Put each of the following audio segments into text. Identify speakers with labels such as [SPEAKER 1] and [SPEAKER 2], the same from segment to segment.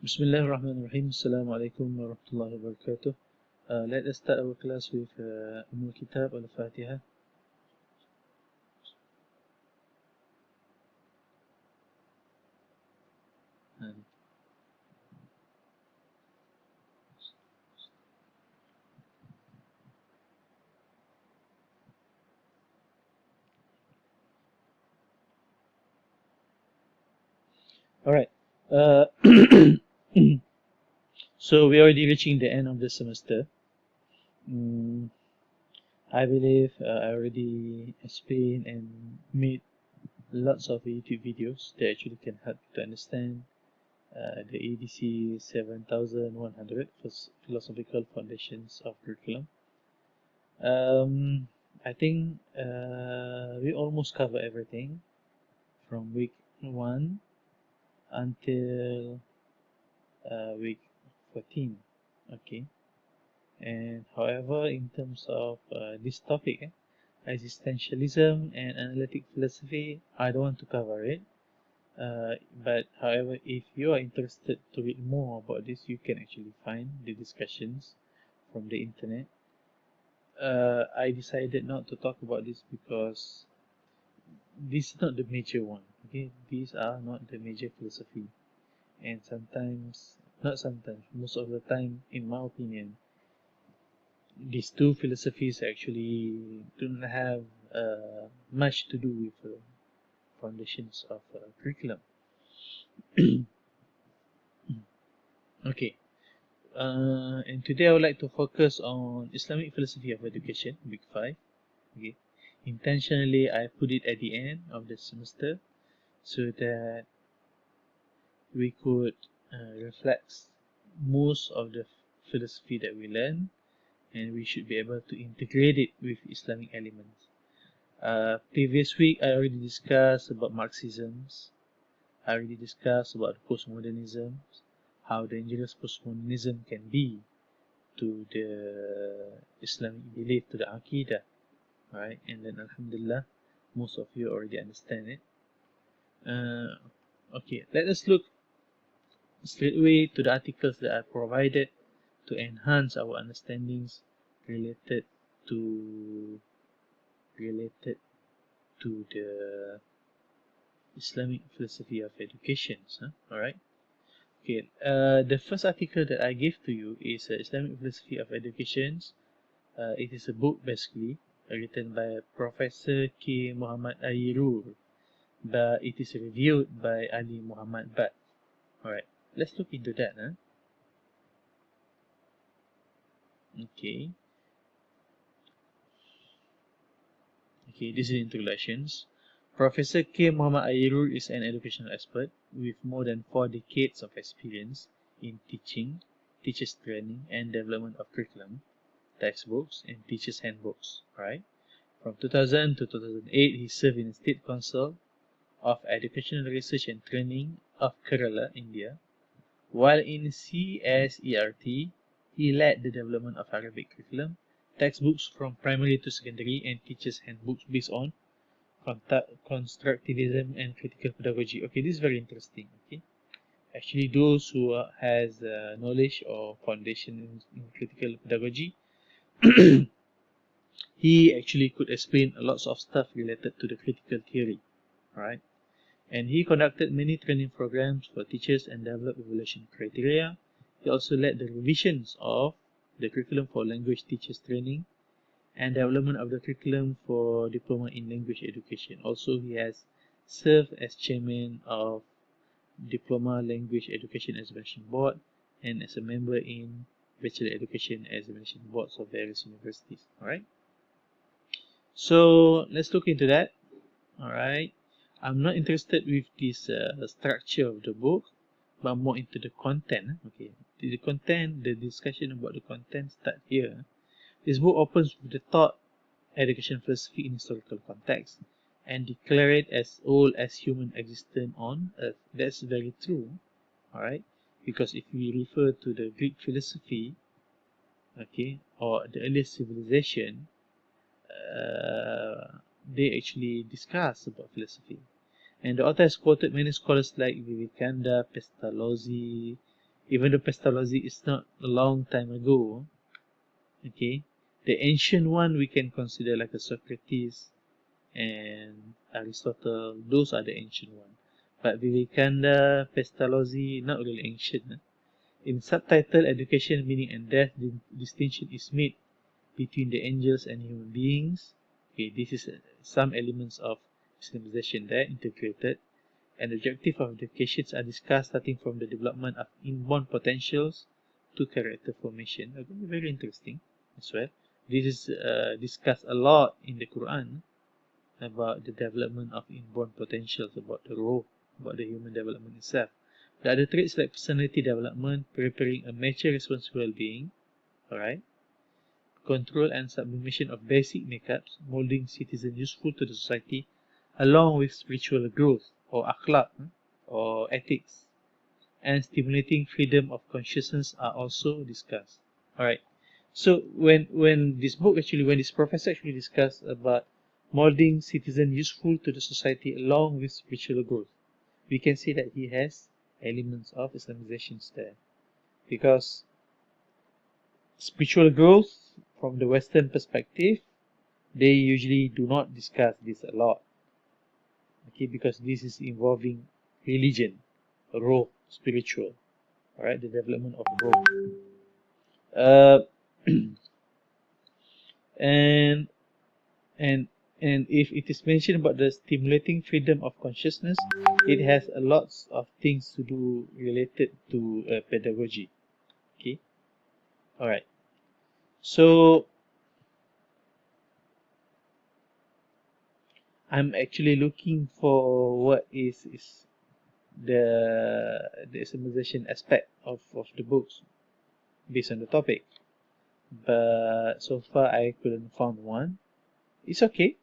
[SPEAKER 1] Bismillahirrahmanirrahim. Assalamualaikum warahmatullahi wabarakatuh. Let us start our class with Kitab Al-Fatiha. Alright. Uh, so we're already reaching the end of the semester. I believe I already explained and made lots of YouTube videos that actually can help you to understand the ADC 7100 Philosophical Foundations of Curriculum. I think we almost cover everything from week 1 until week 14. Okay, and however, in terms of this topic, existentialism and analytic philosophy, I don't want to cover it. But however, if you are interested to read more about this, you can actually find the discussions from the internet. I decided not to talk about this because this is not the major one. Okay, these are not the major philosophy, and most of the time, in my opinion, these two philosophies actually don't have much to do with foundations of curriculum. Okay, and today I would like to focus on Islamic philosophy of education, week 5. Okay, intentionally I put it at the end of the semester so that we could reflect most of the philosophy that we learn, and we should be able to integrate it with Islamic elements. Previous week I already discussed about Marxisms. I already discussed about postmodernism, how dangerous postmodernism can be to the Islamic belief, to the Aqidah, right? And then Alhamdulillah, most of you already understand it. Okay, let us look straight away to the articles that are provided to enhance our understandings related to the Islamic philosophy of education. Alright. Okay. The first article that I give to you is Islamic philosophy of education. It is a book basically written by Professor K. Muhammad Ayrur, but it is reviewed by Ali Muhammad Bad. Alright. Let's look into that. Okay. Okay, this is introductions. Professor K. Muhammad Ayrur is an educational expert with more than 4 decades of experience in teaching, teachers training, and development of curriculum, textbooks, and teachers handbooks. Right? From 2000 to 2008, he served in the State Council of Educational Research and Training of Kerala, India. While in CSERT, he led the development of Arabic curriculum, textbooks from primary to secondary, and teachers handbooks based on constructivism and critical pedagogy. Okay, this is very interesting. Okay, actually, those who has knowledge or foundation in critical pedagogy, he actually could explain lots of stuff related to the critical theory, right? And he conducted many training programs for teachers and developed evaluation criteria. He also led the revisions of the curriculum for language teachers training and development of the curriculum for diploma in language education. Also, he has served as chairman of Diploma Language Education Examination Board and as a member in Bachelor Education Examination Boards of various universities. Alright, so let's look into that. Alright, I'm not interested with this structure of the book, but more into the content. Okay, the content, the discussion about the content start here. This book opens with the thought education philosophy in historical context and declare it as old as human existence on earth. That's very true, alright? Because if we refer to the Greek philosophy, okay, or the earliest civilization, they actually discuss about philosophy. And the author has quoted many scholars like Vivekananda, Pestalozzi, even though pestalozzi is not a long time ago, okay, the ancient one we can consider like a Socrates and Aristotle. Those are the ancient one. But Vivekananda, Pestalozzi, not really ancient. In subtitle, Education, Meaning and Death, the distinction is made between the angels and human beings. Okay, this is some elements of Islamization there integrated. And the objective of educations are discussed starting from the development of inborn potentials to character formation. Okay, very interesting as well. This is discussed a lot in the Quran about the development of inborn potentials, about the role, about the human development itself. The other traits like personality development, preparing a mature responsible being, alright, control and sublimation of basic makeups, molding citizens useful to the society, along with spiritual growth or akhlaq or ethics, and stimulating freedom of consciousness are also discussed. Alright, so when this professor actually discussed about molding citizens useful to the society along with spiritual growth, we can see that he has elements of Islamizations there, because spiritual growth from the Western perspective, they usually do not discuss this a lot, okay, because this is involving religion, roh, spiritual, all right, the development of roh. And and and if it is mentioned about the stimulating freedom of consciousness, it has a lot of things to do related to pedagogy. Okay, all right. So I'm actually looking for what is the Islamization aspect of the books based on the topic, but so far I couldn't find one. It's okay.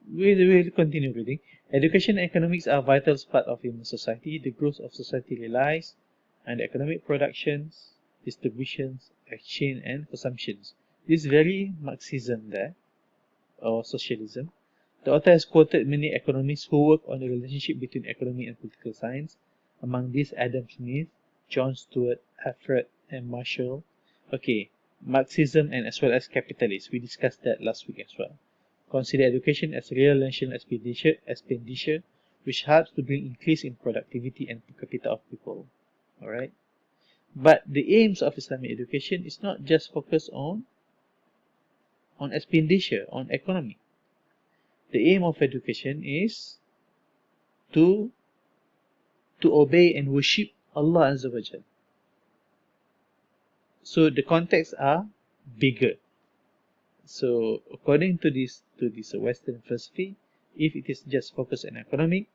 [SPEAKER 1] We'll continue reading. Education and economics are vital part of human society. The growth of society relies on the economic productions, distributions, exchange, and consumptions. This is very Marxism there, or socialism. The author has quoted many economists who work on the relationship between economy and political science. Among these, Adam Smith, John Stuart, Alfred, and Marshall. Okay, Marxism and as well as capitalists. We discussed that last week as well. Consider education as real national expenditure which helps to bring increase in productivity and per capita of people. Alright? But the aims of Islamic education is not just focused on expenditure, on economy. The aim of education is to obey and worship Allah Azza wa Jal. So the contexts are bigger. So according to this Western philosophy, if it is just focused on economic,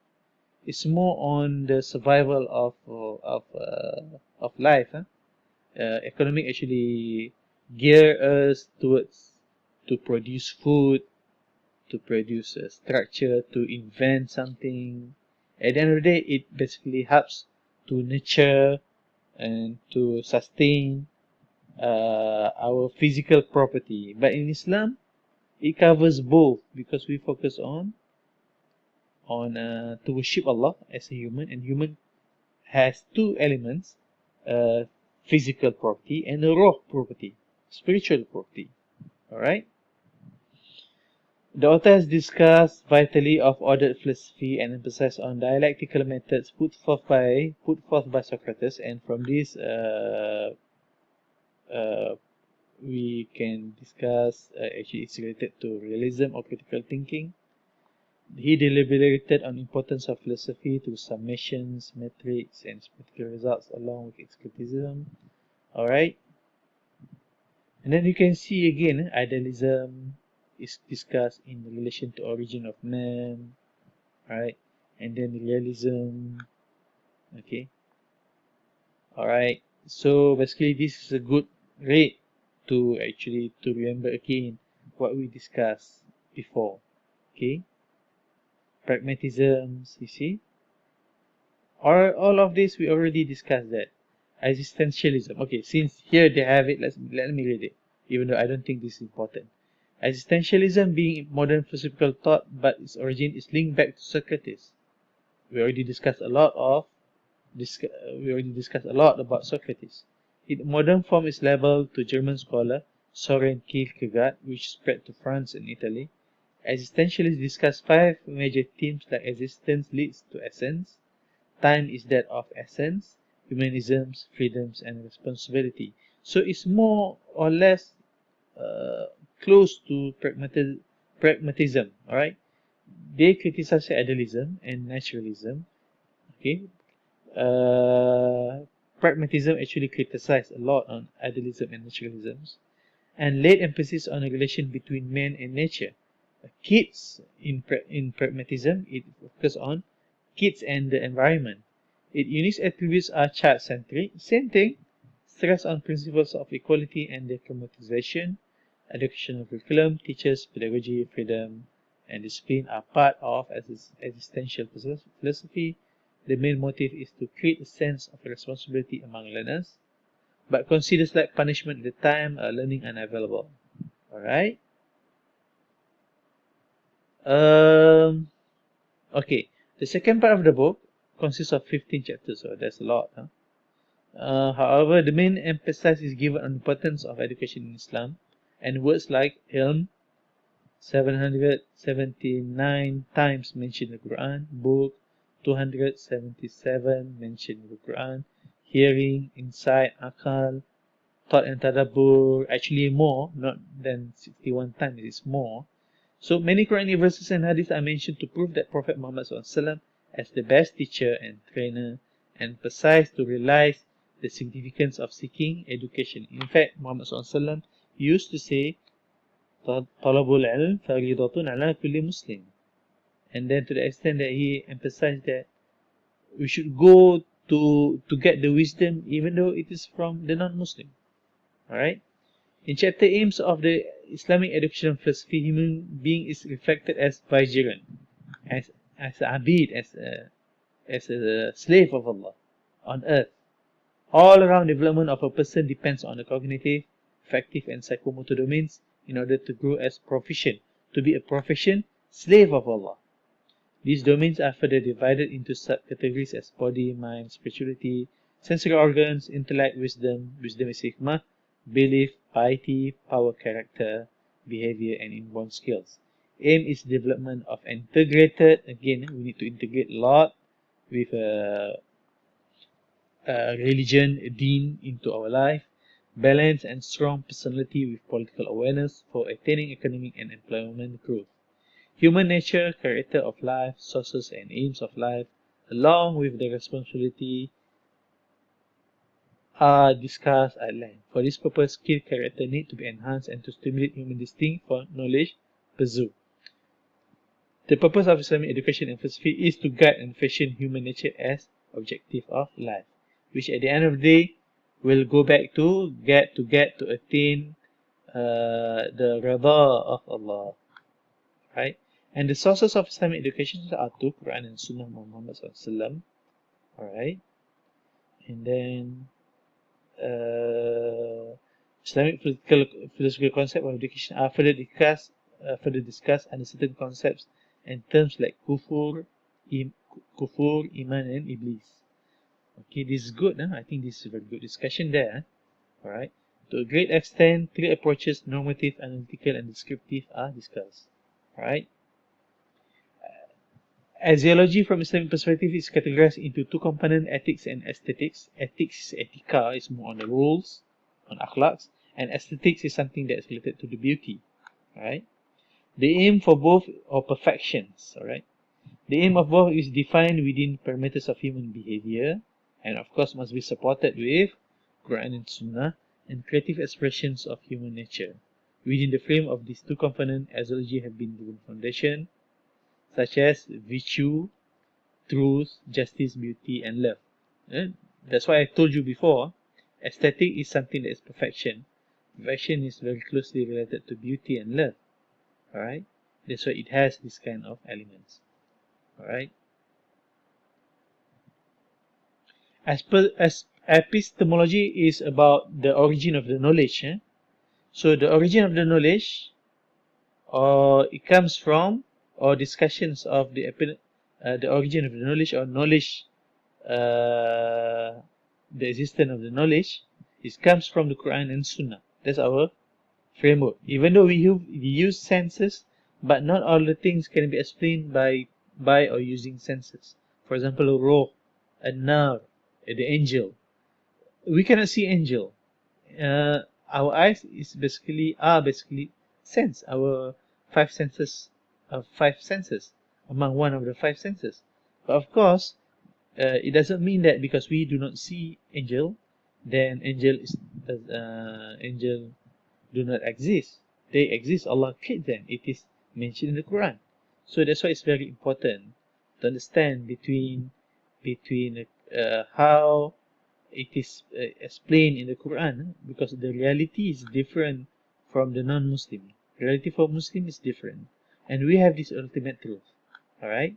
[SPEAKER 1] it's more on the survival of life. Economic actually gear us towards to produce food, to produce a structure, to invent something. At the end of the day, it basically helps to nurture and to sustain our physical property. But in Islam, it covers both, because we focus on to worship Allah as a human, and human has two elements: physical property and ruh property, spiritual property. All right. The author has discussed vitally of ordered philosophy and emphasized on dialectical methods put forth by Socrates, and from this we can discuss actually it's related to realism or critical thinking. He deliberated on the importance of philosophy through summations, metrics, and practical results along with its criticism. Alright. And then you can see again, idealism is discussed in relation to origin of man. Alright. And then realism. Okay. Alright. So basically this is a good rate to actually to remember again what we discussed before. Okay. Pragmatisms, you see. All of this we already discussed that. Existentialism. Okay, since here they have it, let me read it, even though I don't think this is important. Existentialism being modern philosophical thought, but its origin is linked back to Socrates. We already discussed a lot of we already discussed a lot about Socrates. Its modern form is labeled to German scholar Soren Kierkegaard, which spread to France and Italy. Existentialists discuss 5 major themes like existence leads to essence, time is that of essence, humanisms, freedoms, and responsibility. So it's more or less uh, close to pragmatism. All right, they criticize idealism and naturalism. Okay, pragmatism actually criticized a lot on idealism and naturalisms, and laid emphasis on a relation between man and nature. Kids in pragmatism, it focuses on kids and the environment. Its unique attributes are child-centric. Same thing, stress on principles of equality and democratization. Educational curriculum, teachers, pedagogy, freedom, and discipline are part of existential philosophy. The main motive is to create a sense of responsibility among learners, but considers like punishment at the time learning unavailable. Alright? Um, okay. The second part of the book consists of 15 chapters, so that's a lot. Huh? However, the main emphasis is given on the importance of education in Islam, and words like ilm, 779 times mentioned in the Quran, book, 277 mentioned in the Quran, hearing, insight, akal, thought and tadabbur, actually more, not than 61 times, it's more. So many Quranic verses and hadiths are mentioned to prove that Prophet Muhammad SAW, as the best teacher and trainer, emphasized to realize the significance of seeking education. In fact, Muhammad SAW used to say, "Talabul ilm faridatun ala kulli Muslim." And then to the extent that he emphasized that we should go to get the wisdom even though it is from the non-Muslim. Alright? In chapter aims of the Islamic educational philosophy, human being is reflected as vigilant, as abid, as a slave of Allah on earth. All around development of a person depends on the cognitive, affective, and psychomotor domains in order to grow as proficient, to be a proficient slave of Allah. These domains are further divided into subcategories as body, mind, spirituality, sensory organs, intellect, wisdom is hikmah, belief, piety, power, character, behavior, and inborn skills. Aim is development of integrated, again, we need to integrate a lot with religion, deen into our life, balance and strong personality with political awareness for attaining economic and employment growth. Human nature, character of life, sources and aims of life, along with the responsibility are discussed at length. For this purpose, skill character need to be enhanced and to stimulate human instinct for knowledge pursuit. The purpose of Islamic education and philosophy is to guide and fashion human nature as objective of life, which at the end of the day will go back to attain the rida of Allah, right? And the sources of Islamic education are two, Quran and Sunnah of Muhammad SAW. Alright. And then Islamic philosophical concept of education are further discussed under certain concepts and terms like kufur, iman, and iblis. Okay, this is good. I think this is a very good discussion there. Alright. To a great extent, three approaches, normative, analytical, and descriptive, are discussed. Alright. Axiology from Islamic perspective is categorized into two components, ethics and aesthetics. Ethics is etika, is more on the rules, on akhlaqs, and aesthetics is something that is related to the beauty. Alright. The aim for both are perfections. Alright. The aim of both is defined within parameters of human behavior, and of course must be supported with Quran and Sunnah and creative expressions of human nature. Within the frame of these two components, axiology have been given foundation, such as virtue, truth, justice, beauty, and love. That's why I told you before, aesthetic is something that is perfection. Perfection is very closely related to beauty and love. Alright? That's why it has this kind of elements. Alright? As epistemology is about the origin of the knowledge. So the origin of the knowledge, it comes from, or discussions of the origin of the knowledge or knowledge the existence of the knowledge, it comes from the Quran and Sunnah. That's our framework. Even though we use senses, but not all the things can be explained by or using senses. For example, ruh, an-nar, the angel. We cannot see angel. Our eyes are basically sense. Our five senses among one of the five senses. But of course, it doesn't mean that because we do not see angel, then angel do not exist. They exist. Allah created them. It is mentioned in the Quran. So that's why it's very important to understand between how it is explained in the Quran, because the reality is different from the non-Muslim. Reality for Muslim is different, and we have this ultimate truth. All right,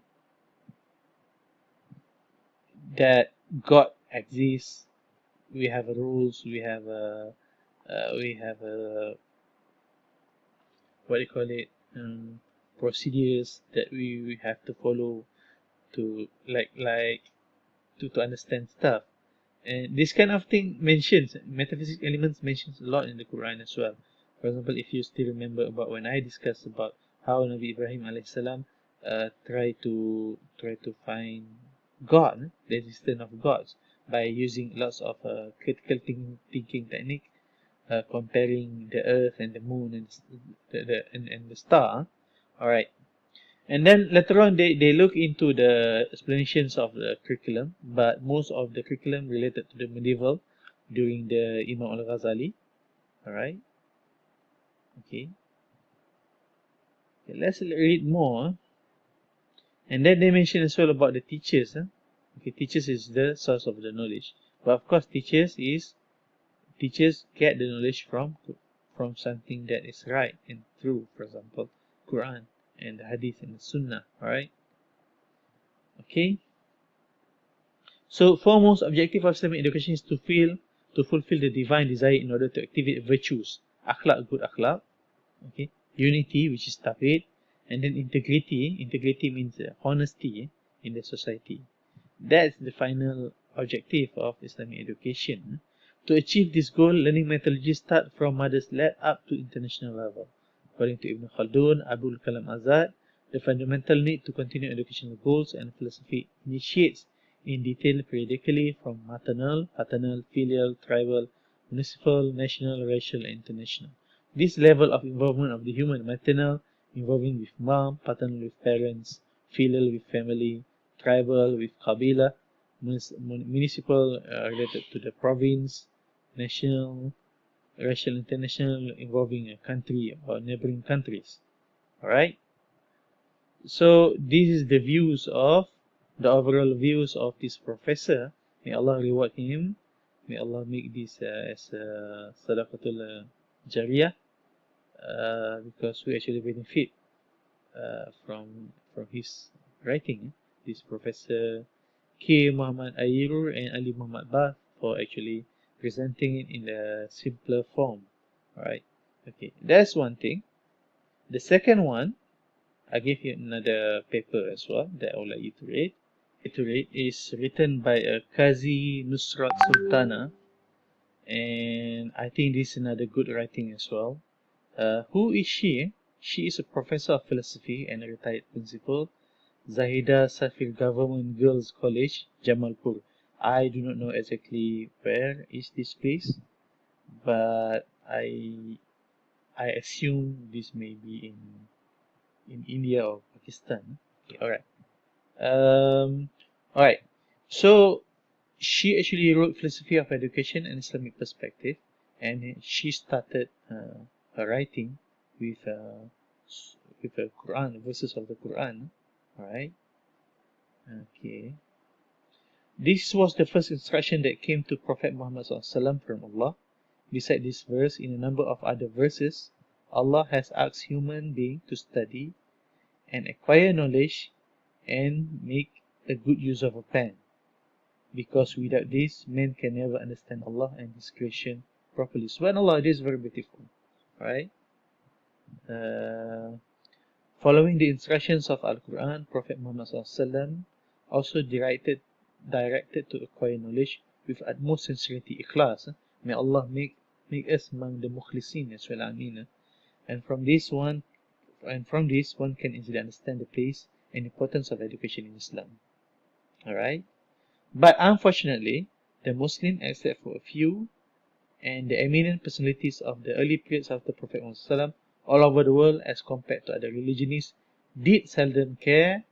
[SPEAKER 1] that God exists. We have rules. We have a what do you call it? Procedures that we have to follow to to understand stuff. And this kind of thing mentions metaphysics elements mentions a lot in the Quran as well. For example, if you still remember about when I discussed about how Nabi Ibrahim alayhi salam try to find God, the existence of gods, by using lots of critical thinking technique, comparing the earth and the moon and and the star. All right. And then later on, they look into the explanations of the curriculum, but most of the curriculum related to the medieval during the Imam al-Ghazali. All right. Okay. Okay, let's read more. And then they mention as well about the teachers. Okay, teachers is the source of the knowledge. But of course, teachers get the knowledge from something that is right and true. For example, Quran and the Hadith and the Sunnah. All right. Okay. So, foremost objective of Islamic education is to fulfill the divine desire in order to activate virtues, akhlaq, good akhlaq, okay, unity, which is tawhid, and then integrity. Integrity means honesty in the society. That's the final objective of Islamic education. To achieve this goal, learning methodologies start from mother's lab up to international level. According to Ibn Khaldun, Abdul Kalam Azad, the fundamental need to continue educational goals and philosophy initiates in detail periodically from maternal, paternal, filial, tribal, municipal, national, racial, and international. This level of involvement of the human maternal, involving with mom, paternal with parents, filial with family, tribal with Kabila, municipal related to the province, national, racial, international involving a country or neighboring countries. Alright? So this is the overall views of this professor. May Allah reward him. May Allah make this as a sadaqatul jariyah, because we actually benefit from his writing. This Professor K. Muhammad Ayirur and Ali Muhammad Bath for actually presenting it in a simpler form. Alright, okay, that's one thing. The second one, I gave you another paper as well that I would like you to read. Is written by a Qazi Nusrat Sultana, and I think this is another good writing as well. Who is she? She is a professor of philosophy and a retired principal, Zahida Safir Government Girls College, Jamalpur. I do not know exactly where is this place, but I assume this may be in India or Pakistan. Okay, alright. So she actually wrote philosophy of education and Islamic perspective, and she started her writing with the Quran, verses of the Quran. Alright. Okay. This was the first instruction that came to Prophet Muhammad SAW from Allah. Beside this verse, in a number of other verses, Allah has asked human beings to study and acquire knowledge and make a good use of a pen. Because without this, man can never understand Allah and His creation properly. SubhanAllah, it is very beautiful. Right? Following the instructions of Al-Quran, Prophet Muhammad SAW also directed directed to acquire knowledge with utmost sincerity, ikhlas. May Allah make us among the mukhlisin as well, ameen. And from this one can easily understand the place and importance of education in Islam. Alright? But unfortunately, the Muslim, except for a few, and the eminent personalities of the early periods of the Prophet Muhammad all over the world as compared to other religionists, did seldom care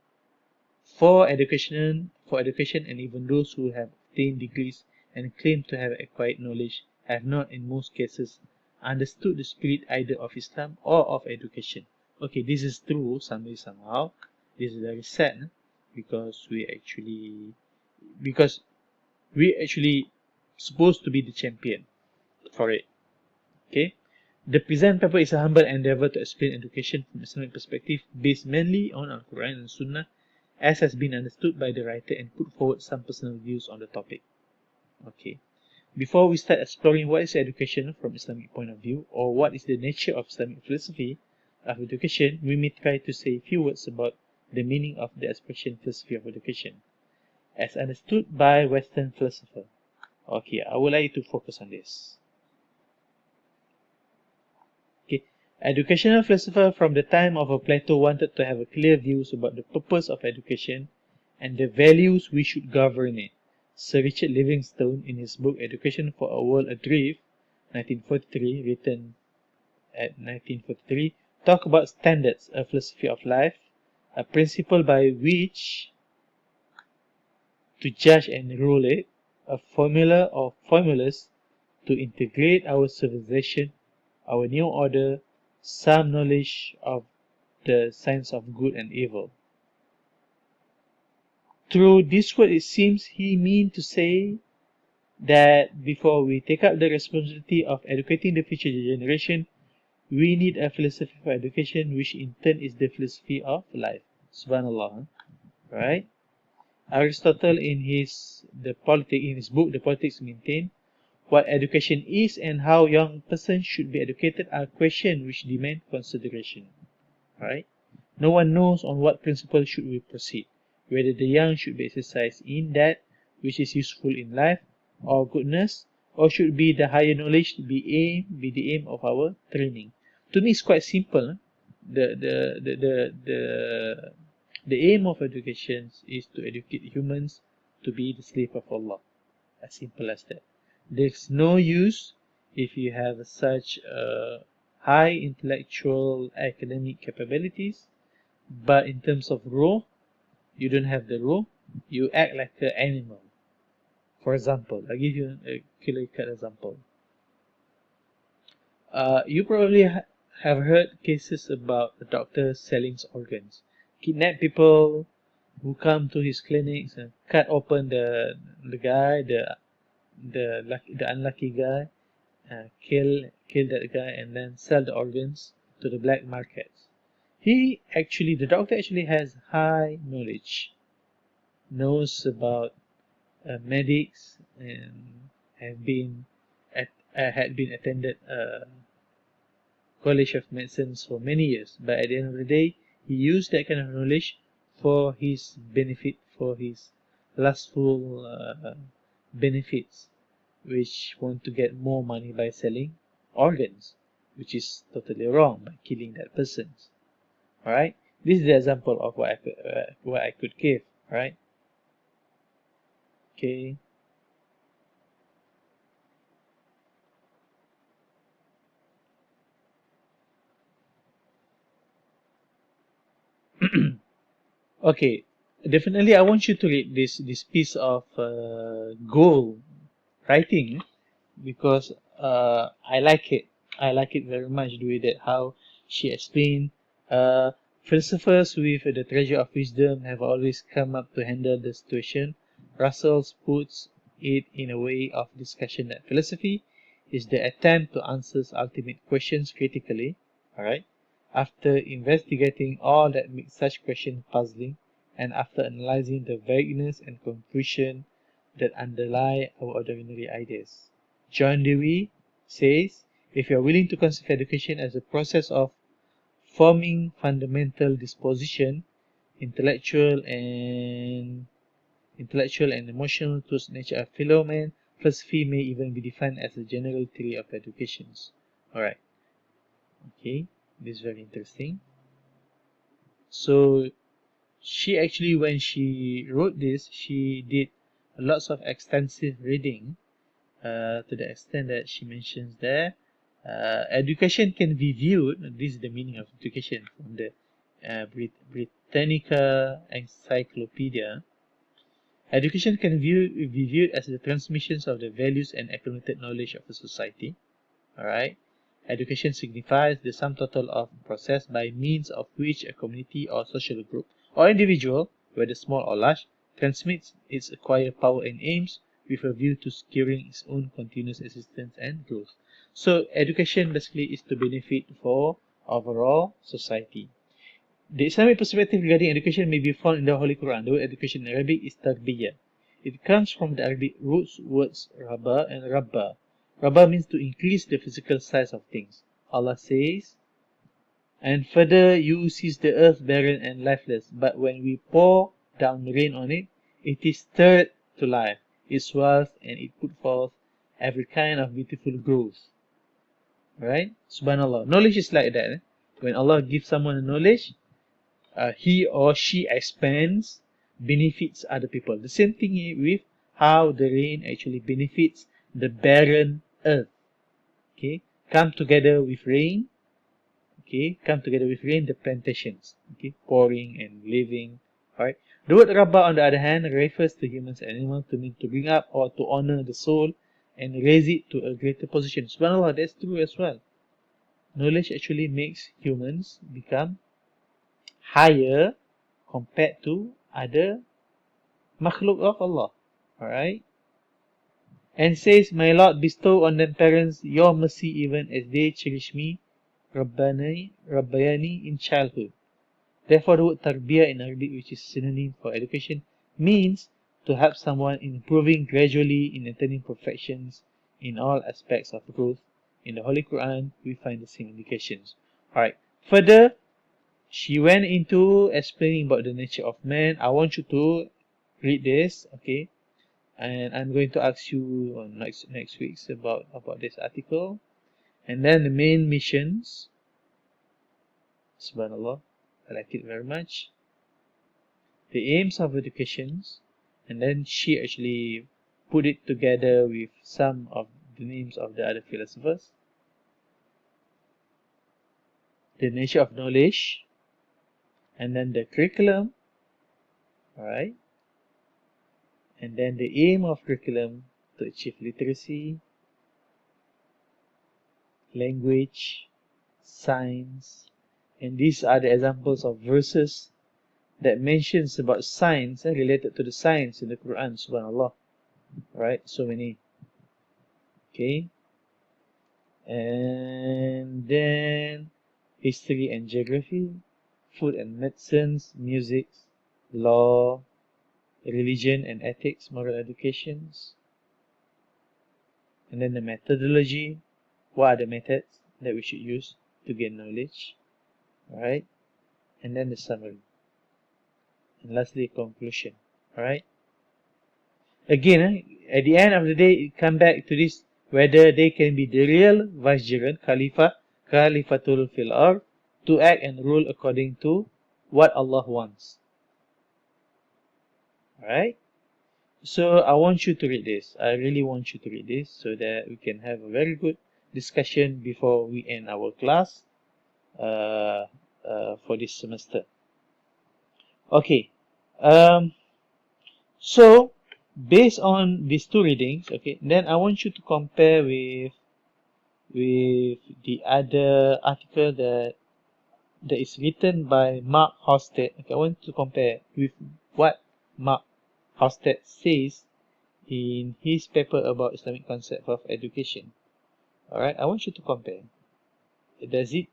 [SPEAKER 1] for education, and even those who have obtained degrees and claim to have acquired knowledge have not in most cases understood the spirit either of Islam or of education. Okay, this is true somehow. This is very sad because we actually supposed to be the champion for it. Okay, the present paper is a humble endeavor to explain education from Islamic perspective based mainly on Al-Quran and Sunnah as has been understood by the writer and put forward some personal views on the topic. Okay, before we start exploring what is education from Islamic point of view or what is the nature of Islamic philosophy of education, we may try to say a few words about the meaning of the expression philosophy of education as understood by Western philosophers. Okay, I would like to focus on this. Okay, educational philosophers from the time of Plato wanted to have a clear views about the purpose of education and the values we should govern it. Sir Richard Livingstone, in his book Education for a World Adrift, 1943, written at 1943, talk about standards, a philosophy of life, a principle by which to judge and rule it, a formula or formulas to integrate our civilization, our new order, some knowledge of the science of good and evil. Through this word, it seems he means to say that before we take up the responsibility of educating the future generation, we need a philosophy for education, which in turn is the philosophy of life. Subhanallah, right? Aristotle, in his book, The Politics Maintained, what education is and how young persons should be educated are questions which demand consideration. Right? No one knows on what principle should we proceed, whether the young should be exercised in that which is useful in life or goodness, or should be the higher knowledge be the aim of our training. To me, it's quite simple. The aim of education is to educate humans to be the slave of Allah. As simple as that. There's no use if you have such high intellectual academic capabilities, but in terms of rule, you don't have the rule. You act like an animal. For example, I'll give you a clear-cut example. You probably have heard cases about the doctor selling organs, kidnap people who come to his clinics and cut open the unlucky guy, kill that guy, and then sell the organs to the black markets. The doctor actually has high knowledge, knows about medics, and had been attended college of medicine for many years. But at the end of the day, he used that kind of knowledge for his benefit, for his lustful benefits, which want to get more money by selling organs, which is totally wrong, by killing that person. Alright, this is the example of what I could give. Alright, okay. Okay, definitely I want you to read this piece of goal writing, because I like it. I like it very much, the way that how she explained. Philosophers with the treasure of wisdom have always come up to handle the situation. Russell puts it in a way of discussion that philosophy is the attempt to answer ultimate questions critically. Alright? After investigating all that makes such questions puzzling, and after analyzing the vagueness and confusion that underlie our ordinary ideas. John Dewey says, if you are willing to consider education as a process of forming fundamental disposition, intellectual and intellectual and emotional towards nature of fellow man. Philosophy may even be defined as a general theory of education. Alright, okay, this is very interesting. So she actually, when she wrote this, she did lots of extensive reading, to the extent that she mentions there, education can be viewed, this is the meaning of education from the Britannica Encyclopedia. Education can be viewed as the transmissions of the values and accumulated knowledge of a society. Alright. Education signifies the sum total of process by means of which a community or social group or individual, whether small or large, transmits its acquired power and aims with a view to securing its own continuous existence and growth. So education basically is to benefit for overall society. The Islamic perspective regarding education may be found in the Holy Quran. The word education in Arabic is tarbiyah. It comes from the Arabic roots words rabba and rabba. Rabba means to increase the physical size of things. Allah says, and further you sees the earth barren and lifeless, but when we pour down rain on it, it is stirred to life. It swells and it put forth every kind of beautiful growth. Right? Subhanallah. Knowledge is like that. When Allah gives someone a knowledge, he or she expands, benefits other people. The same thing with how the rain actually benefits the barren earth. Okay, come together with rain. Okay, come together with rain the plantations. Okay, pouring and living. Alright. The word Rabba, on the other hand, refers to humans and animals to mean to bring up or to honor the soul and raise it to a greater position. Subhanallah, that's true as well. Knowledge actually makes humans become higher compared to other makhluk of Allah. Alright? And says, my Lord, bestow on them parents your mercy even as they cherish me, Rabbayani, in childhood. Therefore, the word tarbiyah in Arabic, which is synonym for education, means to help someone in improving gradually in attaining perfections in all aspects of growth. In the Holy Quran, we find the same indications. Alright. Further, she went into explaining about the nature of man. I want you to read this, okay? And I'm going to ask you on next week's about this article. And then the main missions. Subhanallah, I like it very much. The aims of educations, and then she actually put it together with some of the names of the other philosophers. The nature of knowledge, and then the curriculum, alright, and then the aim of curriculum to achieve literacy, language, science, and these are the examples of verses that mentions about science and related to the science in the Quran, subhanallah. Right, so many. Okay. And then history and geography, food and medicines, music, law, religion and ethics, moral educations. And then the methodology, what are the methods that we should use to gain knowledge. Alright. And then the summary. And lastly, conclusion. Alright. Again, at the end of the day, it comes back to this, whether they can be the real vicegerent, Khalifatul fil ard, to act and rule according to what Allah wants. Alright? So I want you to read this. I really want you to read this so that we can have a very good discussion before we end our class for this semester. Okay. So based on these two readings, okay, then I want you to compare with the other article that is written by Mark Hosted. Okay, I want to compare with what Mark Hosted says in his paper about Islamic concept of education. Alright, I want you to compare. Does it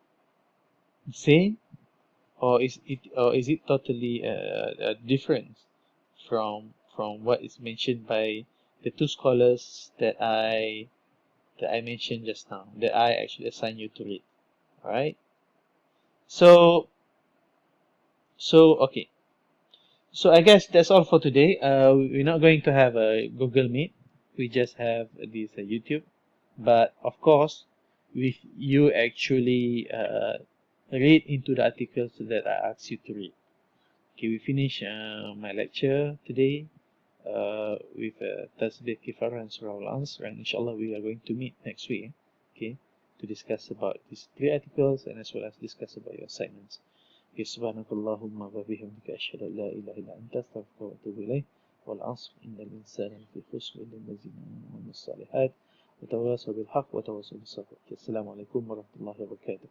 [SPEAKER 1] same, or is it totally different from what is mentioned by the two scholars that I mentioned just now, that I actually assigned you to read. Alright? So okay. So I guess that's all for today. We're not going to have a Google Meet. We just have this YouTube. But of course, if you actually read into the articles that I asked you to read. Okay, we finish my lecture today with Tasbih Kifara and Surah Al-Ansr, and inshallah we are going to meet next week, okay, to discuss about these three articles and as well as discuss about your assignments. Okay, subhanakallahumma wa bihamdika ashhadu an la ilaha illa anta astaghfiruka wa atubu ilayk. wal 'asr innal insana lafi khusr illa allazina amanu was salihat wa tawasaw bil haqq wa tawasaw bis sabr. Assalamu alaikum warahmatullahi wabarakatuh.